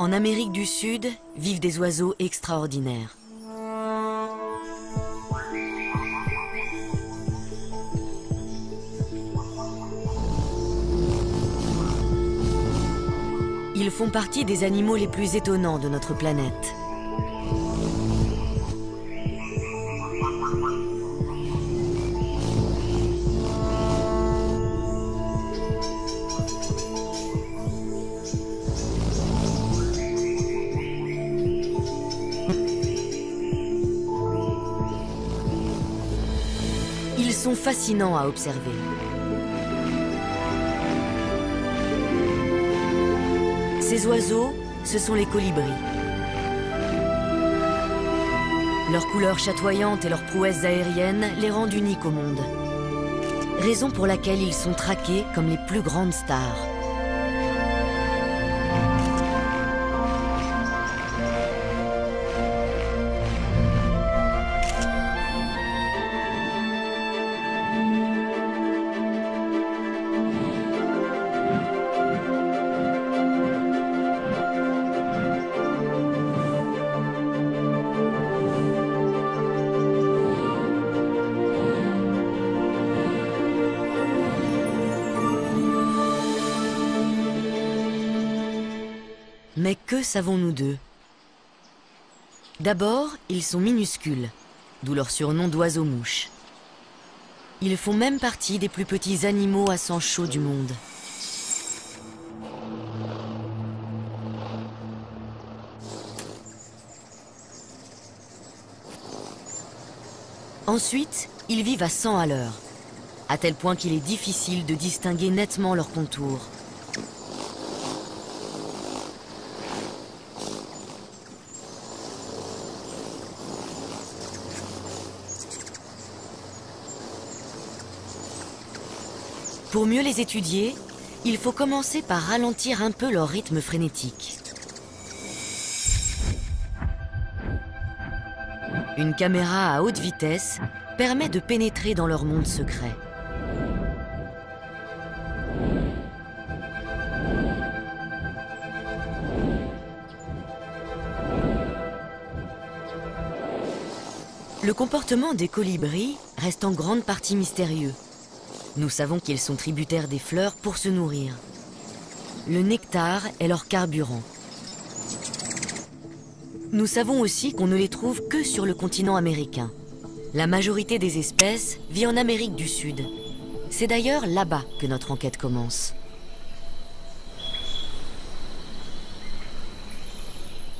En Amérique du Sud vivent des oiseaux extraordinaires. Ils font partie des animaux les plus étonnants de notre planète. Ils sont fascinants à observer. Ces oiseaux, ce sont les colibris. Leur couleur chatoyante et leurs prouesses aériennes les rendent uniques au monde. Raison pour laquelle ils sont traqués comme les plus grandes stars. Mais que savons-nous d'eux? D'abord, ils sont minuscules, d'où leur surnom d'oiseaux-mouches. Ils font même partie des plus petits animaux à sang chaud du monde. Ensuite, ils vivent à 100 à l'heure, à tel point qu'il est difficile de distinguer nettement leurs contours. Pour mieux les étudier, il faut commencer par ralentir un peu leur rythme frénétique. Une caméra à haute vitesse permet de pénétrer dans leur monde secret. Le comportement des colibris reste en grande partie mystérieux. Nous savons qu'ils sont tributaires des fleurs pour se nourrir. Le nectar est leur carburant. Nous savons aussi qu'on ne les trouve que sur le continent américain. La majorité des espèces vit en Amérique du Sud. C'est d'ailleurs là-bas que notre enquête commence.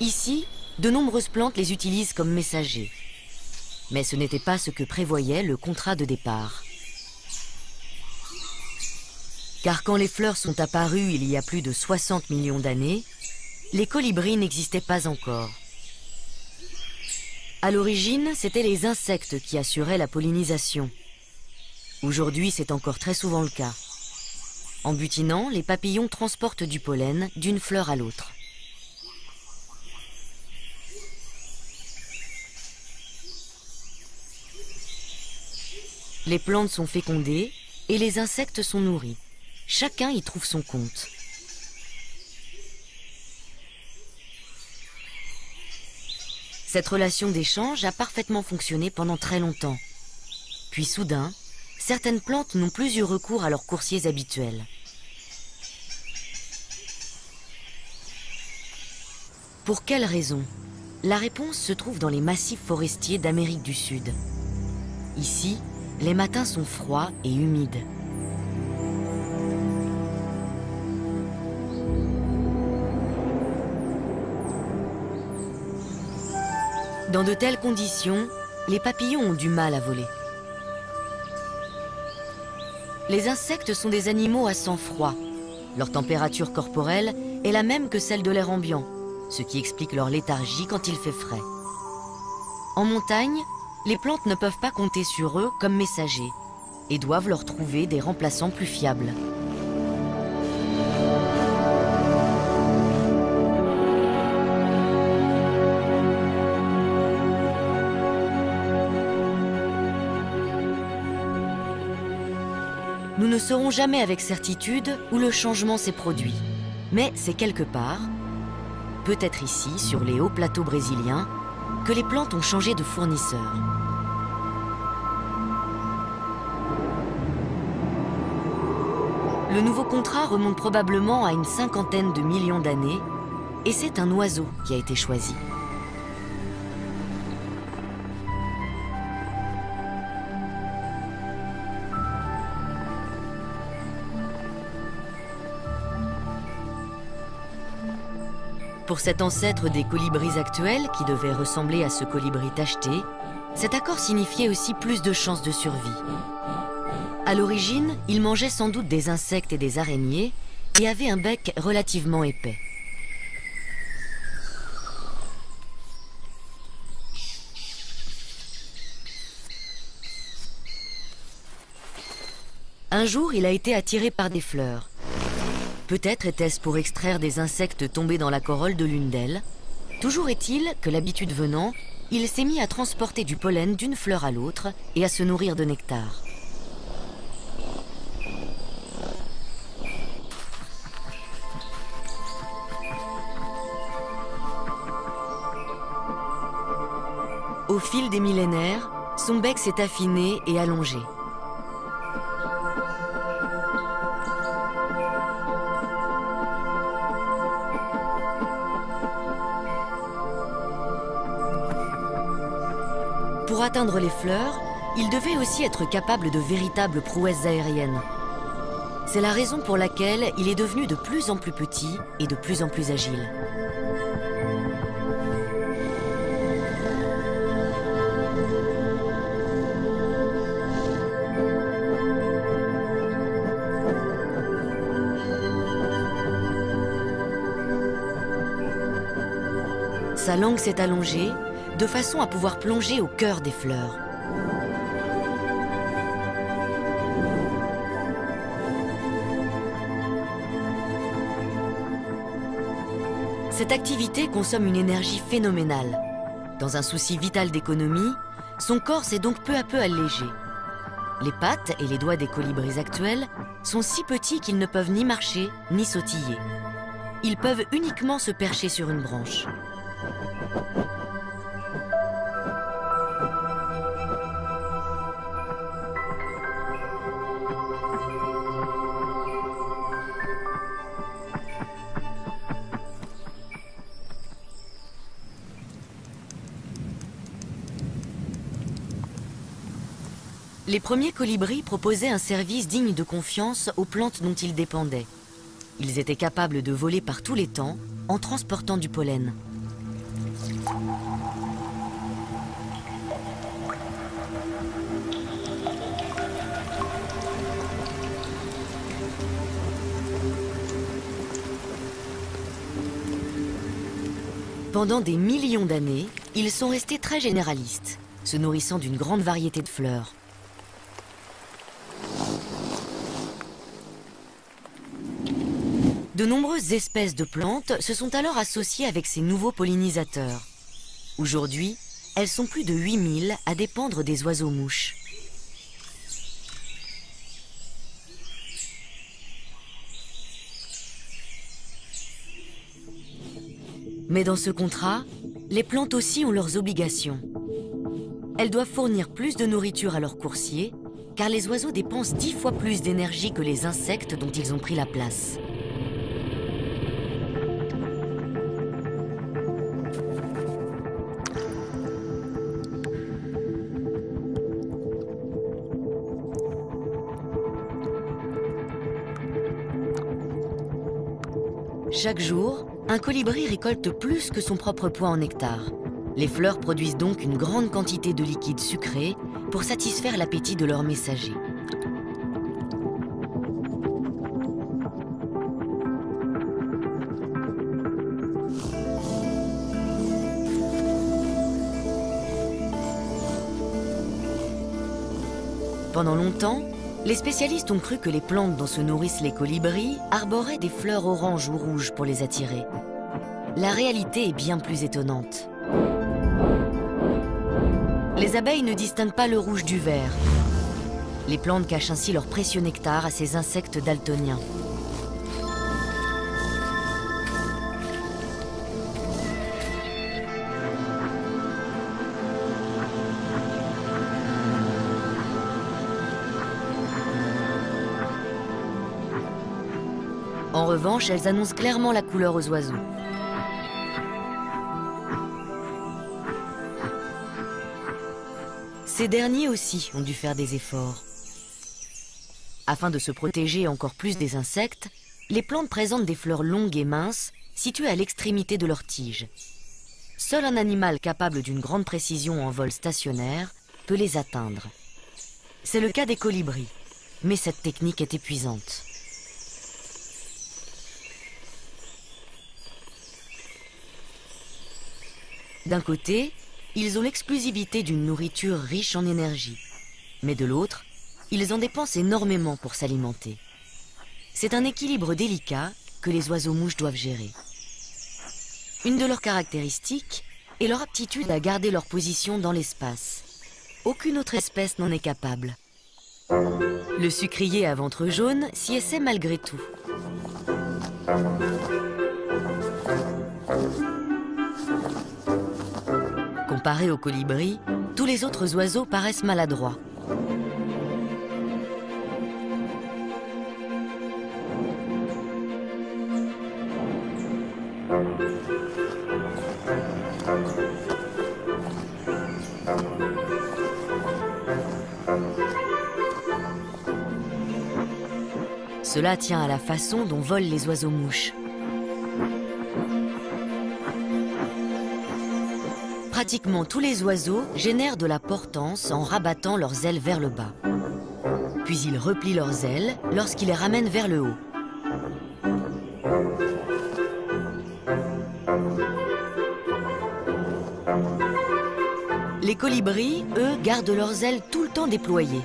Ici, de nombreuses plantes les utilisent comme messagers. Mais ce n'était pas ce que prévoyait le contrat de départ. Car quand les fleurs sont apparues il y a plus de 60 millions d'années, les colibris n'existaient pas encore. À l'origine, c'étaient les insectes qui assuraient la pollinisation. Aujourd'hui, c'est encore très souvent le cas. En butinant, les papillons transportent du pollen d'une fleur à l'autre. Les plantes sont fécondées et les insectes sont nourris. Chacun y trouve son compte. Cette relation d'échange a parfaitement fonctionné pendant très longtemps. Puis soudain, certaines plantes n'ont plus eu recours à leurs coursiers habituels. Pour quelle raison? La réponse se trouve dans les massifs forestiers d'Amérique du Sud. Ici, les matins sont froids et humides. Dans de telles conditions, les papillons ont du mal à voler. Les insectes sont des animaux à sang froid. Leur température corporelle est la même que celle de l'air ambiant, ce qui explique leur léthargie quand il fait frais. En montagne, les plantes ne peuvent pas compter sur eux comme messagers et doivent leur trouver des remplaçants plus fiables. Nous ne saurons jamais avec certitude où le changement s'est produit. Mais c'est quelque part, peut-être ici, sur les hauts plateaux brésiliens, que les plantes ont changé de fournisseur. Le nouveau contrat remonte probablement à une 50aine de millions d'années, et c'est un oiseau qui a été choisi. Pour cet ancêtre des colibris actuels, qui devait ressembler à ce colibri tacheté, cet accord signifiait aussi plus de chances de survie. À l'origine, il mangeait sans doute des insectes et des araignées et avait un bec relativement épais. Un jour, il a été attiré par des fleurs. Peut-être était-ce pour extraire des insectes tombés dans la corolle de l'une d'elles. Toujours est-il que, l'habitude venant, il s'est mis à transporter du pollen d'une fleur à l'autre et à se nourrir de nectar. Au fil des millénaires, son bec s'est affiné et allongé. Pour atteindre les fleurs, il devait aussi être capable de véritables prouesses aériennes. C'est la raison pour laquelle il est devenu de plus en plus petit et de plus en plus agile. Sa langue s'est allongée, de façon à pouvoir plonger au cœur des fleurs. Cette activité consomme une énergie phénoménale. Dans un souci vital d'économie, son corps s'est donc peu à peu allégé. Les pattes et les doigts des colibris actuels sont si petits qu'ils ne peuvent ni marcher ni sautiller. Ils peuvent uniquement se percher sur une branche. Les premiers colibris proposaient un service digne de confiance aux plantes dont ils dépendaient. Ils étaient capables de voler par tous les temps en transportant du pollen. Pendant des millions d'années, ils sont restés très généralistes, se nourrissant d'une grande variété de fleurs. De nombreuses espèces de plantes se sont alors associées avec ces nouveaux pollinisateurs. Aujourd'hui, elles sont plus de 8000 à dépendre des oiseaux-mouches. Mais dans ce contrat, les plantes aussi ont leurs obligations. Elles doivent fournir plus de nourriture à leurs coursiers, car les oiseaux dépensent 10 fois plus d'énergie que les insectes dont ils ont pris la place. Chaque jour, un colibri récolte plus que son propre poids en nectar. Les fleurs produisent donc une grande quantité de liquide sucré pour satisfaire l'appétit de leurs messagers. Pendant longtemps, les spécialistes ont cru que les plantes dont se nourrissent les colibris arboraient des fleurs oranges ou rouges pour les attirer. La réalité est bien plus étonnante. Les abeilles ne distinguent pas le rouge du vert. Les plantes cachent ainsi leur précieux nectar à ces insectes daltoniens. En revanche, elles annoncent clairement la couleur aux oiseaux. Ces derniers aussi ont dû faire des efforts. Afin de se protéger encore plus des insectes, les plantes présentent des fleurs longues et minces, situées à l'extrémité de leur tige. Seul un animal capable d'une grande précision en vol stationnaire peut les atteindre. C'est le cas des colibris, mais cette technique est épuisante. D'un côté, ils ont l'exclusivité d'une nourriture riche en énergie, mais de l'autre, ils en dépensent énormément pour s'alimenter. C'est un équilibre délicat que les oiseaux-mouches doivent gérer. Une de leurs caractéristiques est leur aptitude à garder leur position dans l'espace. Aucune autre espèce n'en est capable. Le sucrier à ventre jaune s'y essaie malgré tout. Comparé aux colibris, tous les autres oiseaux paraissent maladroits. Cela tient à la façon dont volent les oiseaux-mouches. Pratiquement tous les oiseaux génèrent de la portance en rabattant leurs ailes vers le bas. Puis ils replient leurs ailes lorsqu'ils les ramènent vers le haut. Les colibris, eux, gardent leurs ailes tout le temps déployées.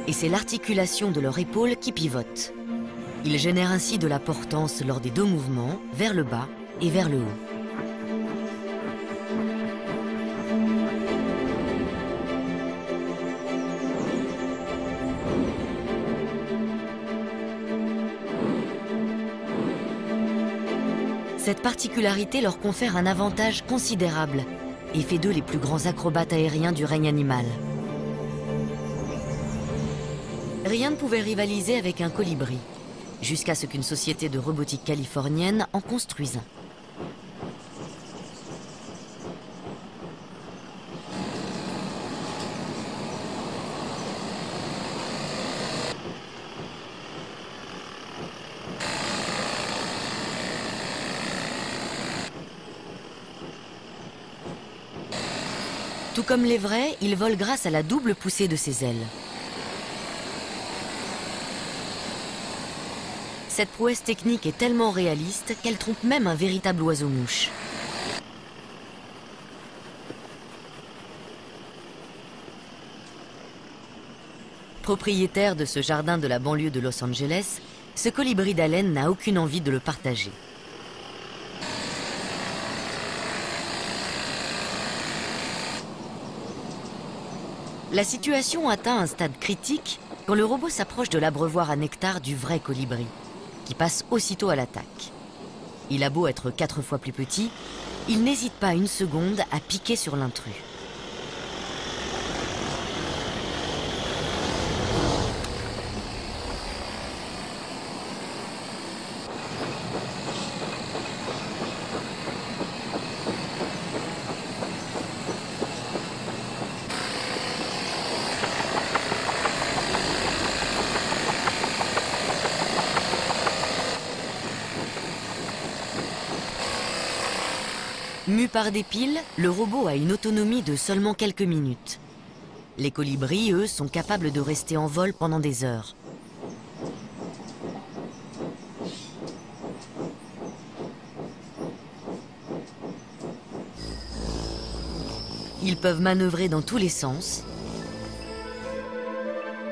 Et c'est l'articulation de leur épaule qui pivote. Ils génèrent ainsi de la portance lors des deux mouvements, vers le bas et vers le haut. Cette particularité leur confère un avantage considérable et fait d'eux les plus grands acrobates aériens du règne animal. Rien ne pouvait rivaliser avec un colibri, jusqu'à ce qu'une société de robotique californienne en construise un. Tout comme les vrais, ils volent grâce à la double poussée de ses ailes. Cette prouesse technique est tellement réaliste qu'elle trompe même un véritable oiseau-mouche. Propriétaire de ce jardin de la banlieue de Los Angeles, ce colibri d'haleine n'a aucune envie de le partager. La situation atteint un stade critique quand le robot s'approche de l'abreuvoir à nectar du vrai colibri, qui passe aussitôt à l'attaque. Il a beau être 4 fois plus petit, il n'hésite pas une seconde à piquer sur l'intrus. Mu par des piles, le robot a une autonomie de seulement quelques minutes. Les colibris, eux, sont capables de rester en vol pendant des heures. Ils peuvent manœuvrer dans tous les sens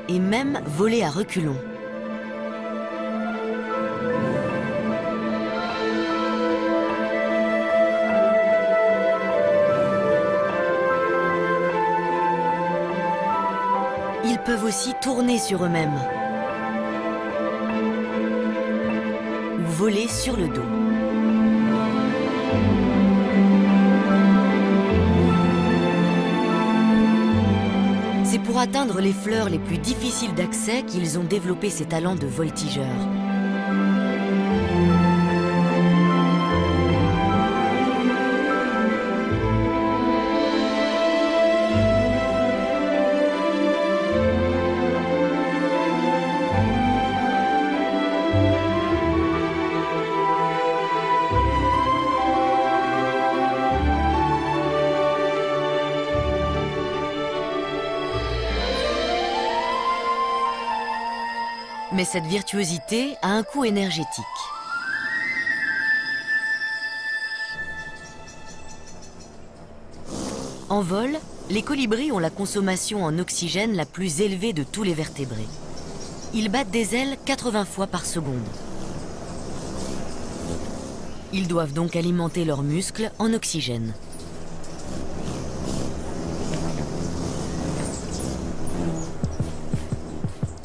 et même voler à reculons. Ils peuvent aussi tourner sur eux-mêmes ou voler sur le dos. C'est pour atteindre les fleurs les plus difficiles d'accès qu'ils ont développé ces talents de voltigeurs. Mais cette virtuosité a un coût énergétique. En vol, les colibris ont la consommation en oxygène la plus élevée de tous les vertébrés. Ils battent des ailes 80 fois par seconde. Ils doivent donc alimenter leurs muscles en oxygène.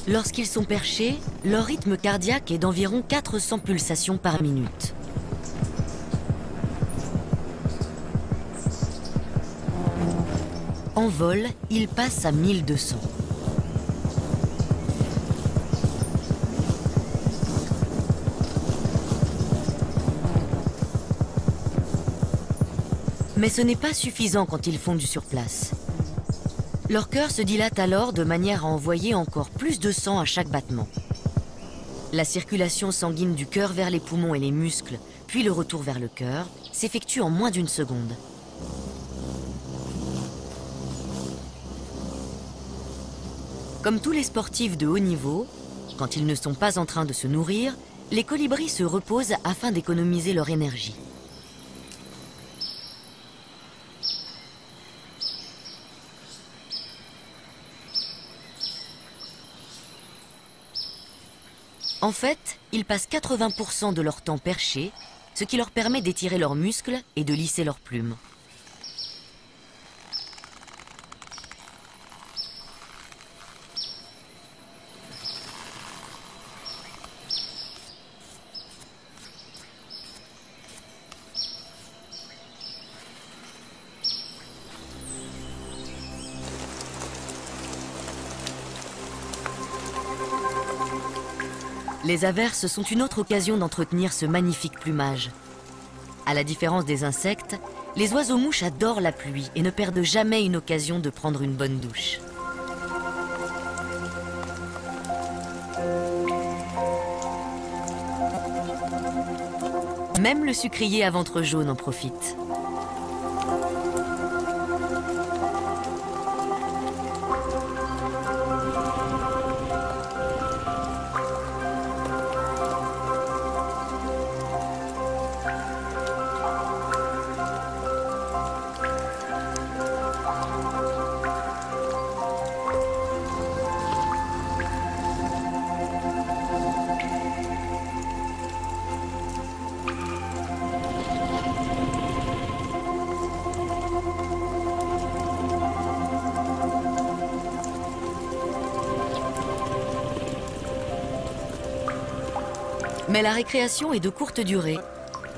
Lorsqu'ils sont perchés, leur rythme cardiaque est d'environ 400 pulsations par minute. En vol, ils passent à 1200. Mais ce n'est pas suffisant quand ils fondent sur place. Leur cœur se dilate alors de manière à envoyer encore plus de sang à chaque battement. La circulation sanguine du cœur vers les poumons et les muscles, puis le retour vers le cœur, s'effectue en moins d'une seconde. Comme tous les sportifs de haut niveau, quand ils ne sont pas en train de se nourrir, les colibris se reposent afin d'économiser leur énergie. En fait, ils passent 80% de leur temps perchés, ce qui leur permet d'étirer leurs muscles et de lisser leurs plumes. Les averses sont une autre occasion d'entretenir ce magnifique plumage. À la différence des insectes, les oiseaux-mouches adorent la pluie et ne perdent jamais une occasion de prendre une bonne douche. Même le sucrier à ventre jaune en profite. Mais la récréation est de courte durée.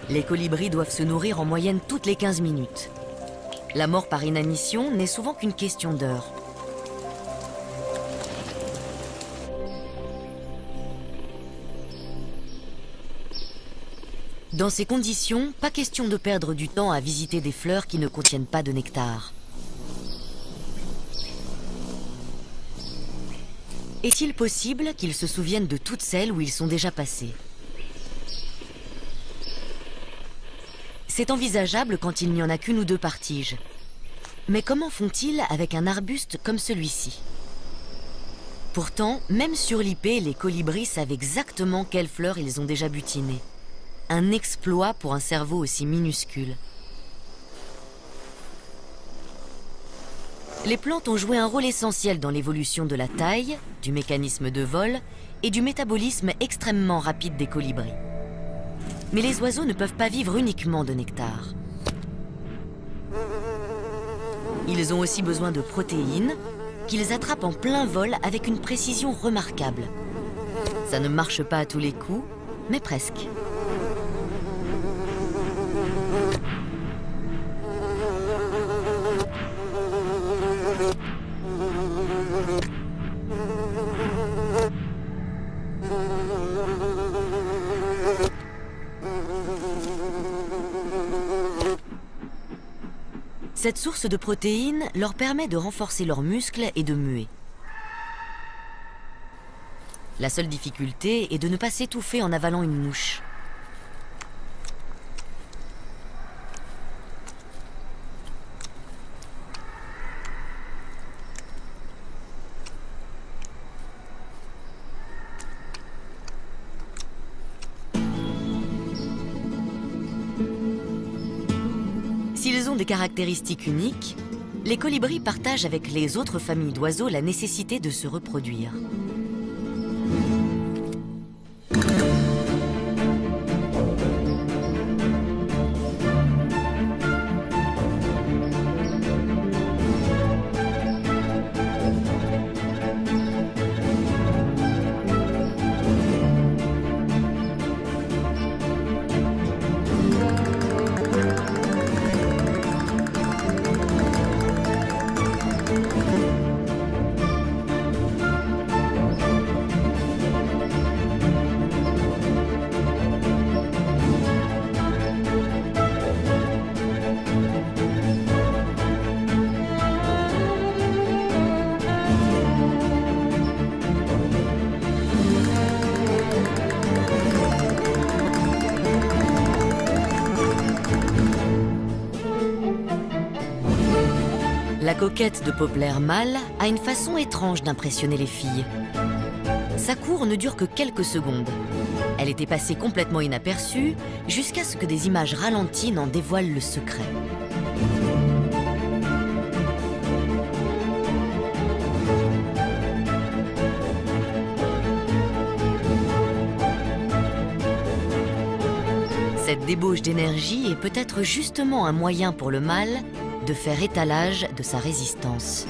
Les colibris doivent se nourrir en moyenne toutes les 15 minutes. La mort par inanition n'est souvent qu'une question d'heures. Dans ces conditions, pas question de perdre du temps à visiter des fleurs qui ne contiennent pas de nectar. Est-il possible qu'ils se souviennent de toutes celles où ils sont déjà passés ? C'est envisageable quand il n'y en a qu'une ou deux par tige. Mais comment font-ils avec un arbuste comme celui-ci? Pourtant, même sur l'Ipé, les colibris savent exactement quelles fleurs ils ont déjà butinées. Un exploit pour un cerveau aussi minuscule. Les plantes ont joué un rôle essentiel dans l'évolution de la taille, du mécanisme de vol et du métabolisme extrêmement rapide des colibris. Mais les oiseaux ne peuvent pas vivre uniquement de nectar. Ils ont aussi besoin de protéines qu'ils attrapent en plein vol avec une précision remarquable. Ça ne marche pas à tous les coups, mais presque. Cette source de protéines leur permet de renforcer leurs muscles et de muer. La seule difficulté est de ne pas s'étouffer en avalant une mouche. S'ils ont des caractéristiques uniques, les colibris partagent avec les autres familles d'oiseaux la nécessité de se reproduire. La coquette de Poplar mâle a une façon étrange d'impressionner les filles. Sa cour ne dure que quelques secondes. Elle était passée complètement inaperçue jusqu'à ce que des images ralenties n'en dévoilent le secret. Cette débauche d'énergie est peut-être justement un moyen pour le mâle de faire étalage de sa résistance.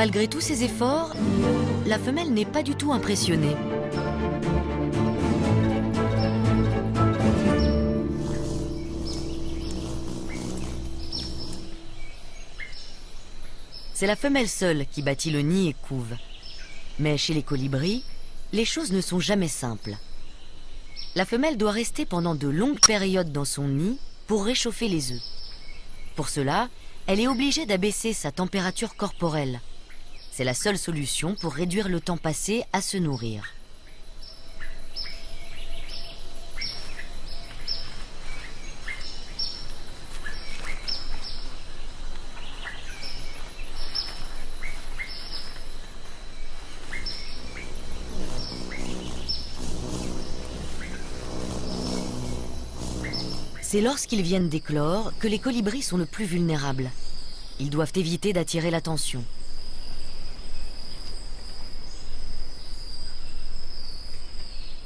Malgré tous ses efforts, la femelle n'est pas du tout impressionnée. C'est la femelle seule qui bâtit le nid et couve. Mais chez les colibris, les choses ne sont jamais simples. La femelle doit rester pendant de longues périodes dans son nid pour réchauffer les œufs. Pour cela, elle est obligée d'abaisser sa température corporelle. C'est la seule solution pour réduire le temps passé à se nourrir. C'est lorsqu'ils viennent d'éclore que les colibris sont le plus vulnérables. Ils doivent éviter d'attirer l'attention.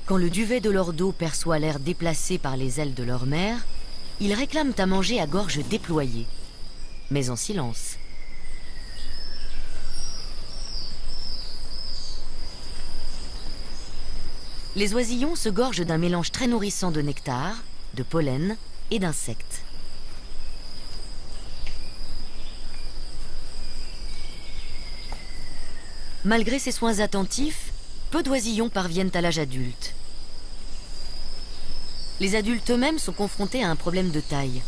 Quand le duvet de leur dos perçoit l'air déplacé par les ailes de leur mère, ils réclament à manger à gorge déployée, mais en silence. Les oisillons se gorgent d'un mélange très nourrissant de nectar, de pollen et d'insectes. Malgré ces soins attentifs, peu d'oisillons parviennent à l'âge adulte. Les adultes eux-mêmes sont confrontés à un problème de taille.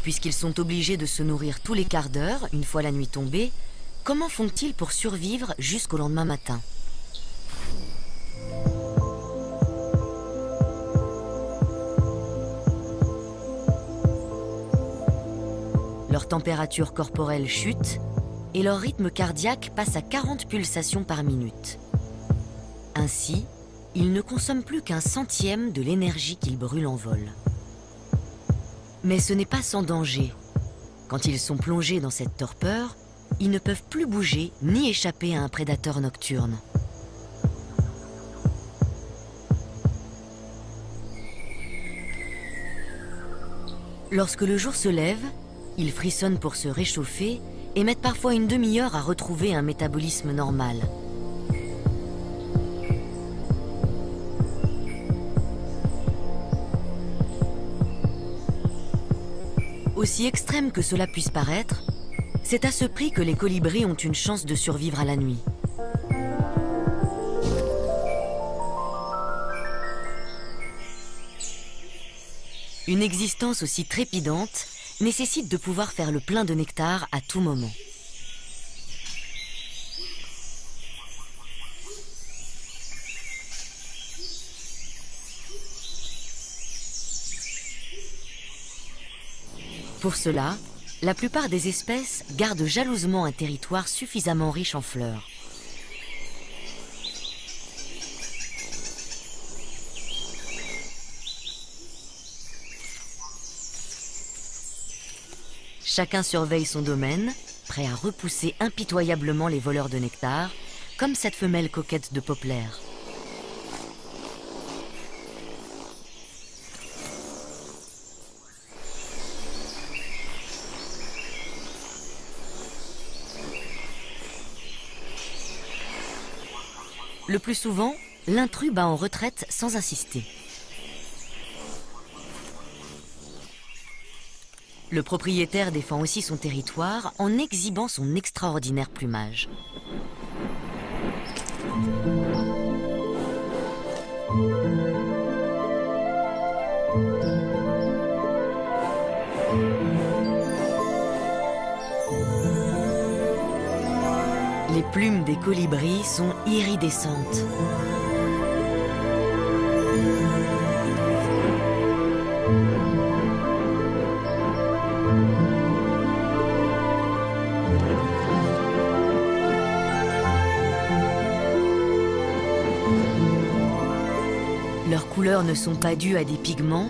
Puisqu'ils sont obligés de se nourrir tous les quarts d'heure, une fois la nuit tombée, comment font-ils pour survivre jusqu'au lendemain matin ? Leur température corporelle chute et leur rythme cardiaque passe à 40 pulsations par minute. Ainsi, ils ne consomment plus qu'un centième de l'énergie qu'ils brûlent en vol. Mais ce n'est pas sans danger. Quand ils sont plongés dans cette torpeur, ils ne peuvent plus bouger ni échapper à un prédateur nocturne. Lorsque le jour se lève, ils frissonnent pour se réchauffer et mettent parfois une demi-heure à retrouver un métabolisme normal. Aussi extrême que cela puisse paraître, c'est à ce prix que les colibris ont une chance de survivre à la nuit. Une existence aussi trépidante nécessite de pouvoir faire le plein de nectar à tout moment. Pour cela, la plupart des espèces gardent jalousement un territoire suffisamment riche en fleurs. Chacun surveille son domaine, prêt à repousser impitoyablement les voleurs de nectar, comme cette femelle coquette de Poplar. Le plus souvent, l'intrus bat en retraite sans insister. Le propriétaire défend aussi son territoire en exhibant son extraordinaire plumage. Les plumes des colibris sont iridescentes. Leurs couleurs ne sont pas dues à des pigments,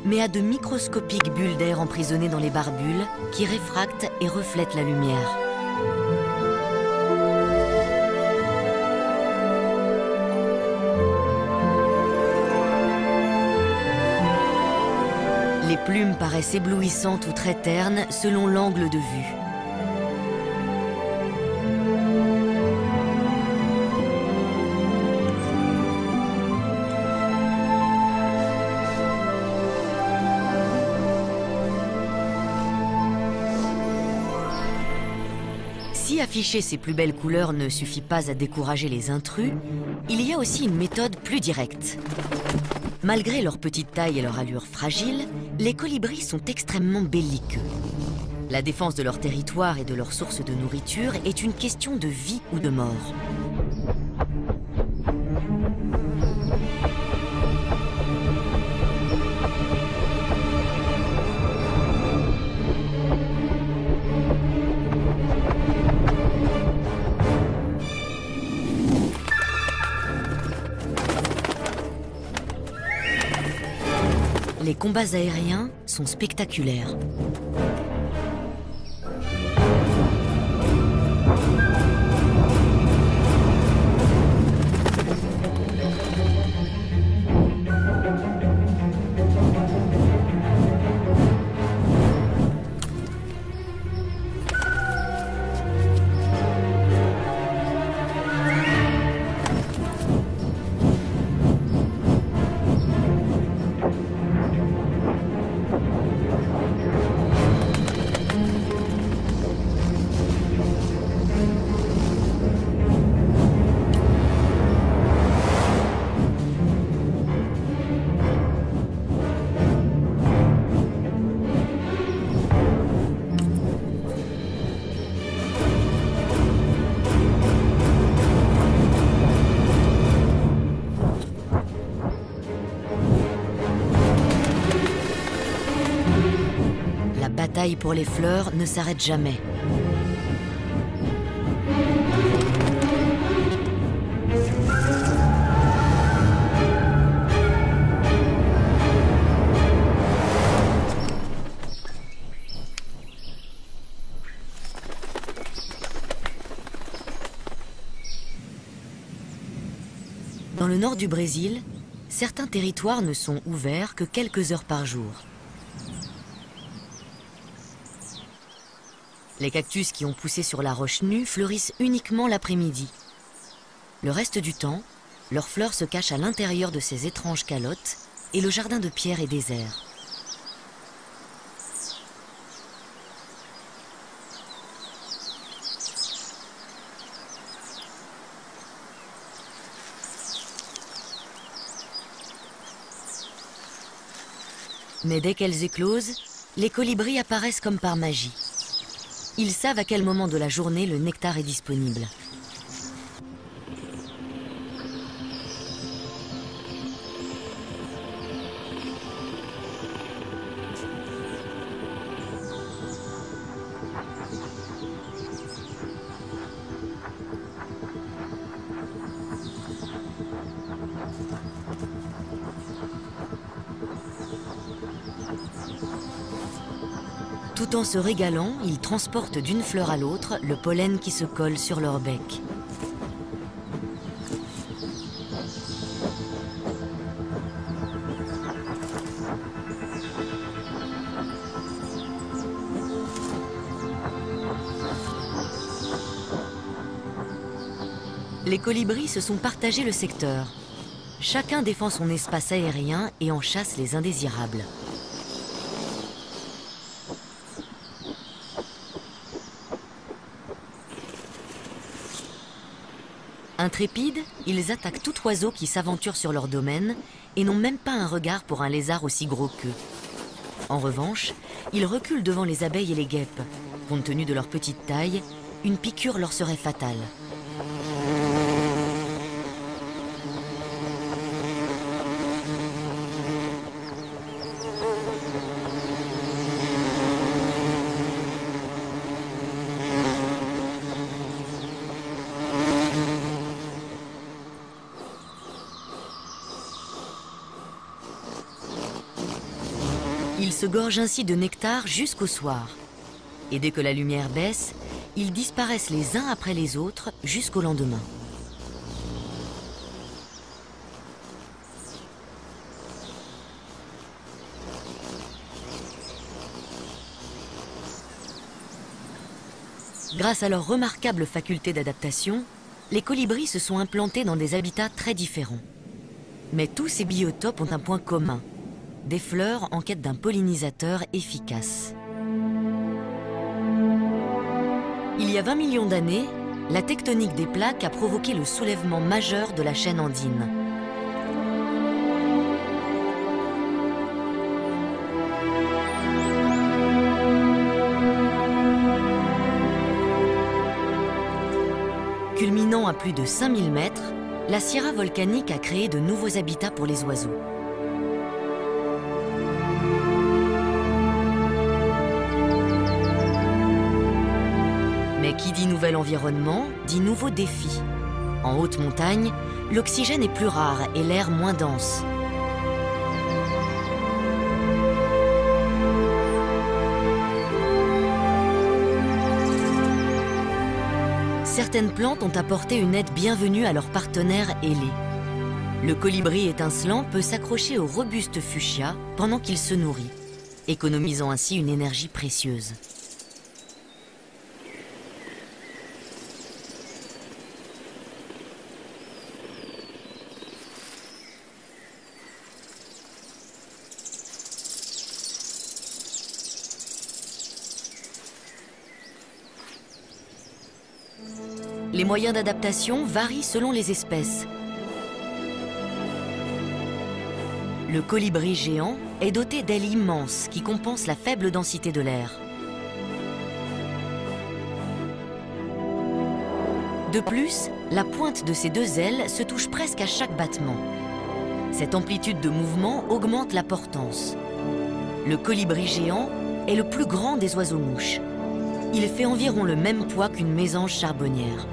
mais à de microscopiques bulles d'air emprisonnées dans les barbules qui réfractent et reflètent la lumière. Les plumes paraissent éblouissantes ou très ternes selon l'angle de vue. Si afficher ces plus belles couleurs ne suffit pas à décourager les intrus, il y a aussi une méthode plus directe. Malgré leur petite taille et leur allure fragile, les colibris sont extrêmement belliqueux. La défense de leur territoire et de leur source de nourriture est une question de vie ou de mort. Les combats aériens sont spectaculaires. La bataille pour les fleurs ne s'arrête jamais. Dans le nord du Brésil, certains territoires ne sont ouverts que quelques heures par jour. Les cactus qui ont poussé sur la roche nue fleurissent uniquement l'après-midi. Le reste du temps, leurs fleurs se cachent à l'intérieur de ces étranges calottes et le jardin de pierre est désert. Mais dès qu'elles éclosent, les colibris apparaissent comme par magie. Ils savent à quel moment de la journée le nectar est disponible. Tout en se régalant, ils transportent d'une fleur à l'autre le pollen qui se colle sur leur bec. Les colibris se sont partagés le secteur. Chacun défend son espace aérien et en chasse les indésirables. Intrépides, ils attaquent tout oiseau qui s'aventure sur leur domaine et n'ont même pas un regard pour un lézard aussi gros qu'eux. En revanche, ils reculent devant les abeilles et les guêpes. Compte tenu de leur petite taille, une piqûre leur serait fatale. Ils se gorgent ainsi de nectar jusqu'au soir. Et dès que la lumière baisse, ils disparaissent les uns après les autres jusqu'au lendemain. Grâce à leur remarquable faculté d'adaptation, les colibris se sont implantés dans des habitats très différents. Mais tous ces biotopes ont un point commun: des fleurs en quête d'un pollinisateur efficace. Il y a 20 millions d'années, la tectonique des plaques a provoqué le soulèvement majeur de la chaîne andine. Culminant à plus de 5000 mètres, la sierra volcanique a créé de nouveaux habitats pour les oiseaux. Mais qui dit nouvel environnement, dit nouveaux défis. En haute montagne, l'oxygène est plus rare et l'air moins dense. Certaines plantes ont apporté une aide bienvenue à leurs partenaires ailés. Le colibri étincelant peut s'accrocher au robuste fuchsia pendant qu'il se nourrit, économisant ainsi une énergie précieuse. Les moyens d'adaptation varient selon les espèces. Le colibri géant est doté d'ailes immenses qui compensent la faible densité de l'air. De plus, la pointe de ses deux ailes se touche presque à chaque battement. Cette amplitude de mouvement augmente la portance. Le colibri géant est le plus grand des oiseaux-mouches. Il fait environ le même poids qu'une mésange charbonnière.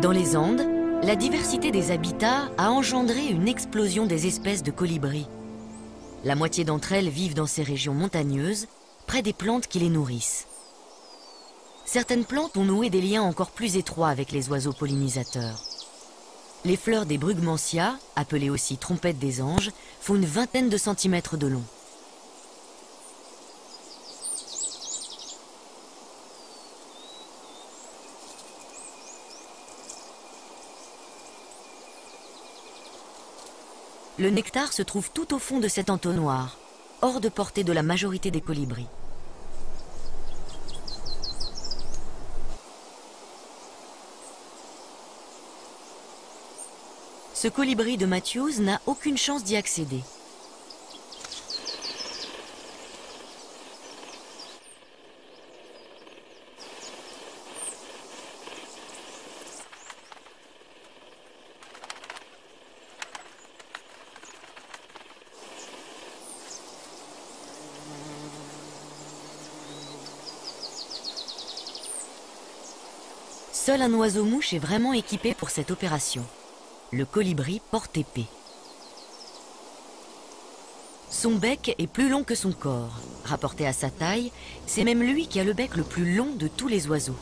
Dans les Andes, la diversité des habitats a engendré une explosion des espèces de colibris. La moitié d'entre elles vivent dans ces régions montagneuses, près des plantes qui les nourrissent. Certaines plantes ont noué des liens encore plus étroits avec les oiseaux pollinisateurs. Les fleurs des brugmansia, appelées aussi trompettes des anges, font une vingtaine de centimètres de long. Le nectar se trouve tout au fond de cet entonnoir, hors de portée de la majorité des colibris. Ce colibri de Matthews n'a aucune chance d'y accéder. Seul un oiseau-mouche est vraiment équipé pour cette opération. Le colibri porte-épée. Son bec est plus long que son corps. Rapporté à sa taille, c'est même lui qui a le bec le plus long de tous les oiseaux.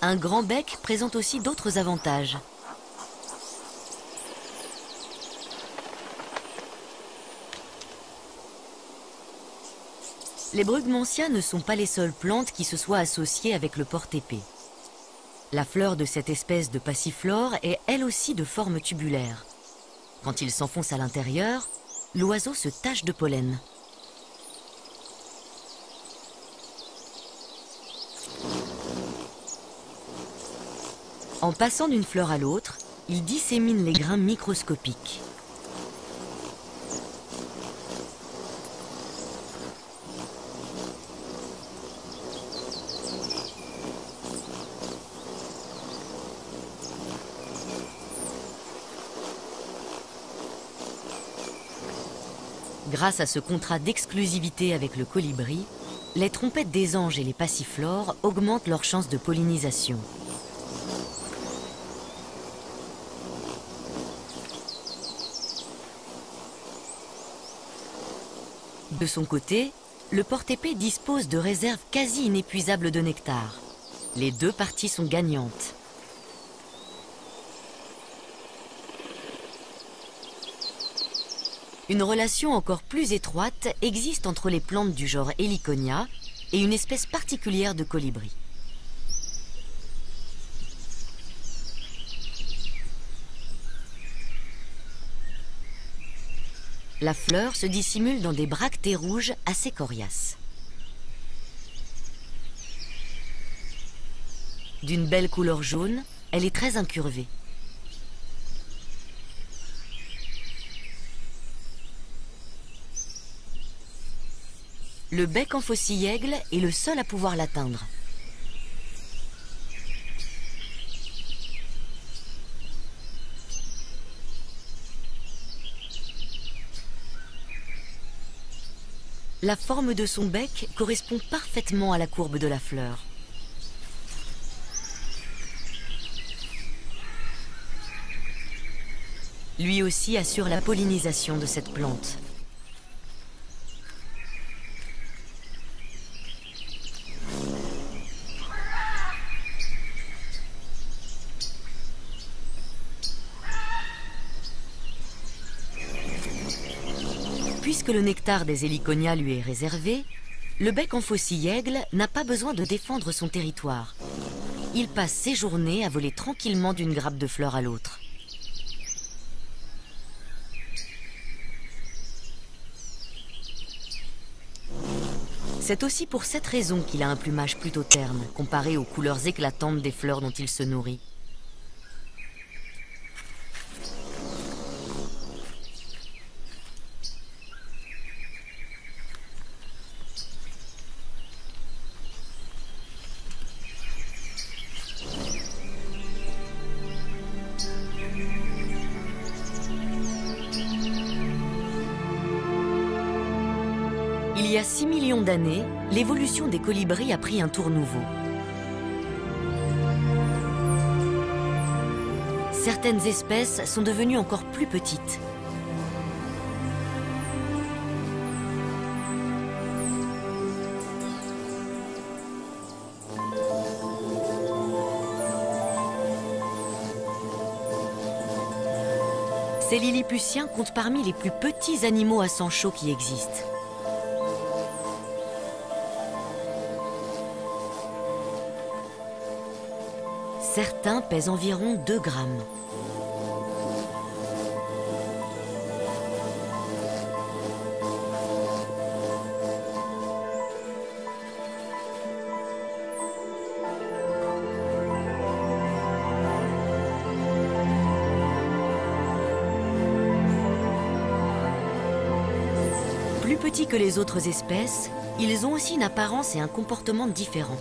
Un grand bec présente aussi d'autres avantages. Les brugmansia ne sont pas les seules plantes qui se soient associées avec le porte-épée. La fleur de cette espèce de passiflore est elle aussi de forme tubulaire. Quand il s'enfonce à l'intérieur, l'oiseau se tache de pollen. En passant d'une fleur à l'autre, il dissémine les grains microscopiques. Grâce à ce contrat d'exclusivité avec le colibri, les trompettes des anges et les passiflores augmentent leurs chances de pollinisation. De son côté, le porte-épée dispose de réserves quasi inépuisables de nectar. Les deux parties sont gagnantes. Une relation encore plus étroite existe entre les plantes du genre Heliconia et une espèce particulière de colibri. La fleur se dissimule dans des bractées rouges assez coriaces. D'une belle couleur jaune, elle est très incurvée. Le bec en faucille-aigle est le seul à pouvoir l'atteindre. La forme de son bec correspond parfaitement à la courbe de la fleur. Lui aussi assure la pollinisation de cette plante. Puisque le nectar des Heliconia lui est réservé, le bec en faucille-aigle n'a pas besoin de défendre son territoire. Il passe ses journées à voler tranquillement d'une grappe de fleurs à l'autre. C'est aussi pour cette raison qu'il a un plumage plutôt terne, comparé aux couleurs éclatantes des fleurs dont il se nourrit. Il y a 6 millions d'années, l'évolution des colibris a pris un tour nouveau. Certaines espèces sont devenues encore plus petites. Ces lilliputiens comptent parmi les plus petits animaux à sang chaud qui existent. Certains pèsent environ 2 grammes. Plus petits que les autres espèces, ils ont aussi une apparence et un comportement différents.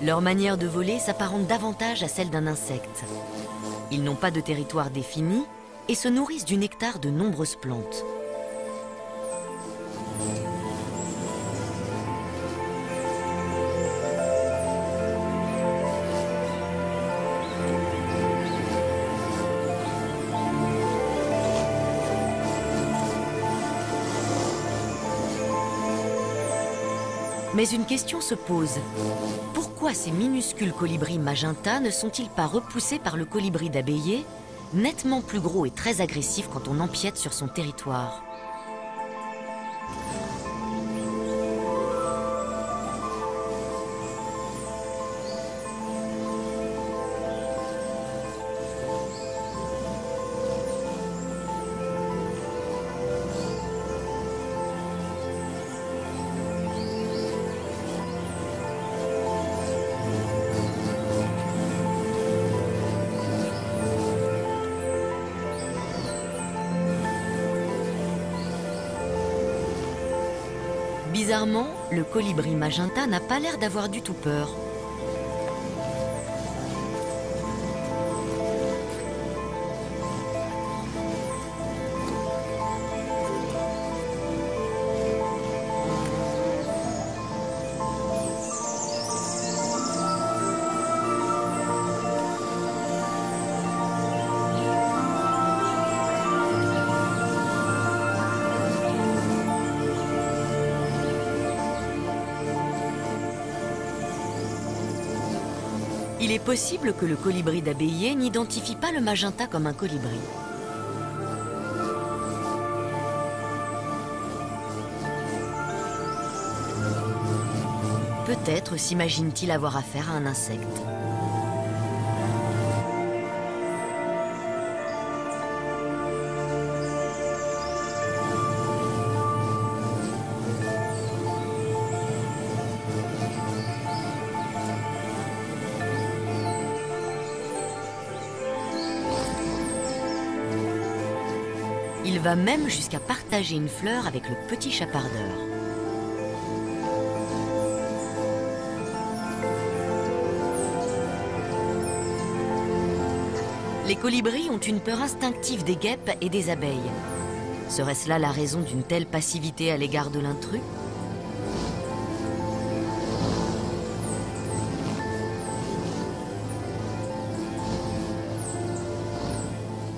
Leur manière de voler s'apparente davantage à celle d'un insecte. Ils n'ont pas de territoire défini et se nourrissent du nectar de nombreuses plantes. Mais une question se pose. Pourquoi ces minuscules colibris magenta ne sont-ils pas repoussés par le colibri d'Abéillé, nettement plus gros et très agressif quand on empiète sur son territoire? Bizarrement, le colibri magenta n'a pas l'air d'avoir du tout peur. Il est possible que le colibri d'Abéillé n'identifie pas le magenta comme un colibri. Peut-être s'imagine-t-il avoir affaire à un insecte. Il va même jusqu'à partager une fleur avec le petit chapardeur. Les colibris ont une peur instinctive des guêpes et des abeilles. Serait-ce là la raison d'une telle passivité à l'égard de l'intrus?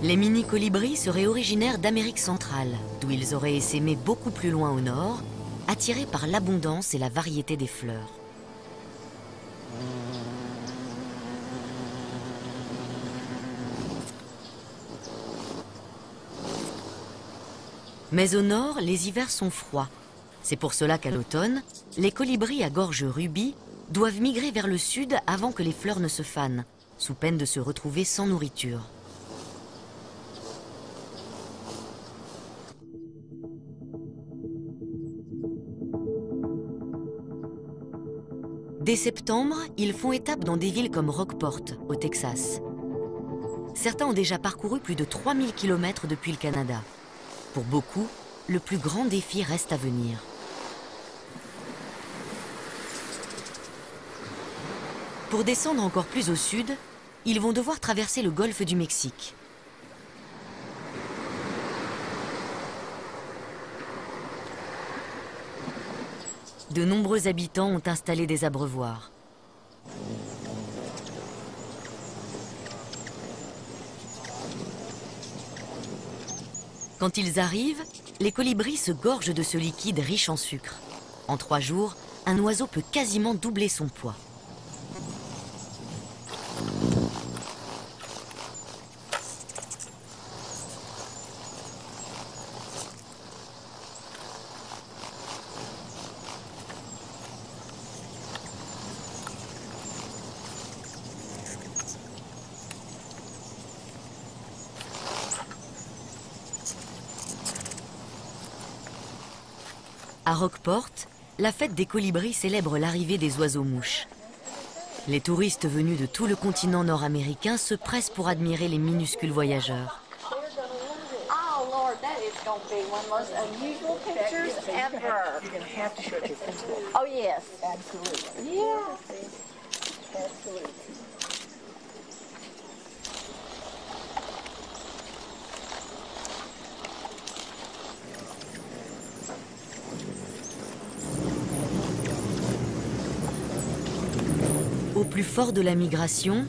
Les mini-colibris seraient originaires d'Amérique centrale, d'où ils auraient essaimé beaucoup plus loin au nord, attirés par l'abondance et la variété des fleurs. Mais au nord, les hivers sont froids. C'est pour cela qu'à l'automne, les colibris à gorge rubis doivent migrer vers le sud avant que les fleurs ne se fanent, sous peine de se retrouver sans nourriture. Dès septembre, ils font étape dans des villes comme Rockport, au Texas. Certains ont déjà parcouru plus de 3000 km depuis le Canada. Pour beaucoup, le plus grand défi reste à venir. Pour descendre encore plus au sud, ils vont devoir traverser le golfe du Mexique. De nombreux habitants ont installé des abreuvoirs. Quand ils arrivent, les colibris se gorgent de ce liquide riche en sucre. En 3 jours, un oiseau peut quasiment doubler son poids. À Rockport, la fête des colibris célèbre l'arrivée des oiseaux-mouches. Les touristes venus de tout le continent nord-américain se pressent pour admirer les minuscules voyageurs. Oh Lord, that is going to be one of the most unusual pictures ever. You're going to have to show it to people. Oh yes. Absolutely. Yeah. Absolutely. Au plus fort de la migration,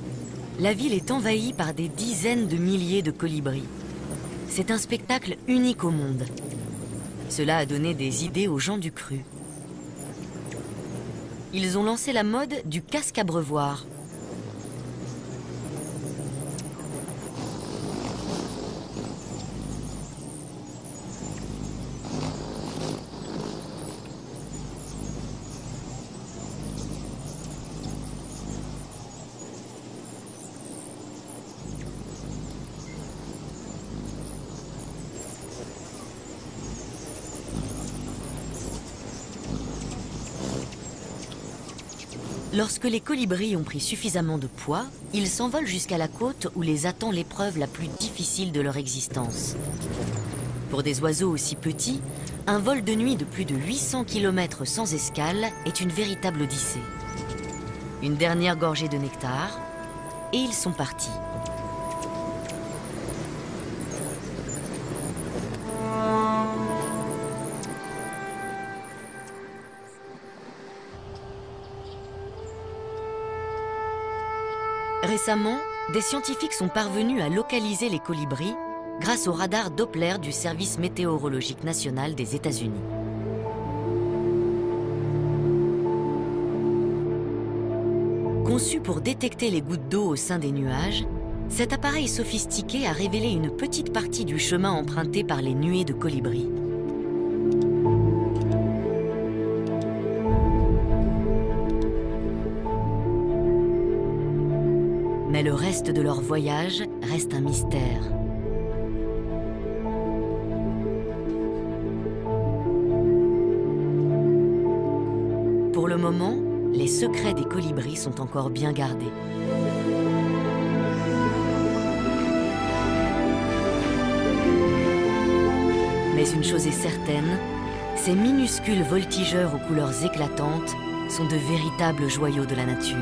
la ville est envahie par des dizaines de milliers de colibris. C'est un spectacle unique au monde. Cela a donné des idées aux gens du cru. Ils ont lancé la mode du casque abreuvoir. Lorsque les colibris ont pris suffisamment de poids, ils s'envolent jusqu'à la côte où les attend l'épreuve la plus difficile de leur existence. Pour des oiseaux aussi petits, un vol de nuit de plus de 800 km sans escale est une véritable odyssée. Une dernière gorgée de nectar, et ils sont partis. Récemment, des scientifiques sont parvenus à localiser les colibris grâce au radar Doppler du Service météorologique national des États-Unis. Conçu pour détecter les gouttes d'eau au sein des nuages, cet appareil sophistiqué a révélé une petite partie du chemin emprunté par les nuées de colibris. Mais le reste de leur voyage reste un mystère. Pour le moment, les secrets des colibris sont encore bien gardés. Mais une chose est certaine, ces minuscules voltigeurs aux couleurs éclatantes sont de véritables joyaux de la nature.